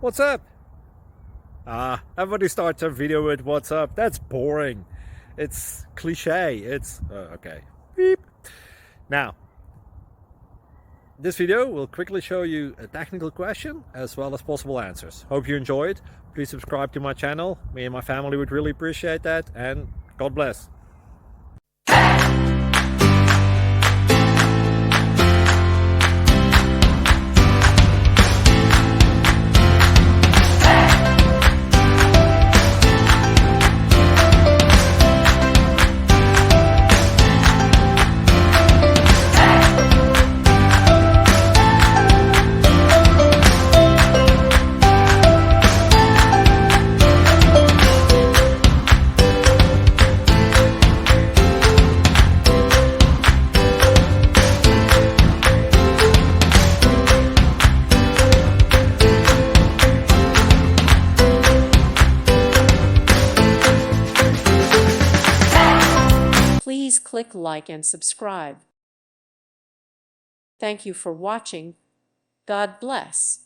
What's up? Everybody starts a video with what's up. That's boring. It's cliche. It's okay. Beep. Now, this video will quickly show you a technical question as well as possible answers. Hope you enjoy it. Please subscribe to my channel. Me and my family would really appreciate that, and God bless. Please click like and subscribe. Thank you for watching. God bless.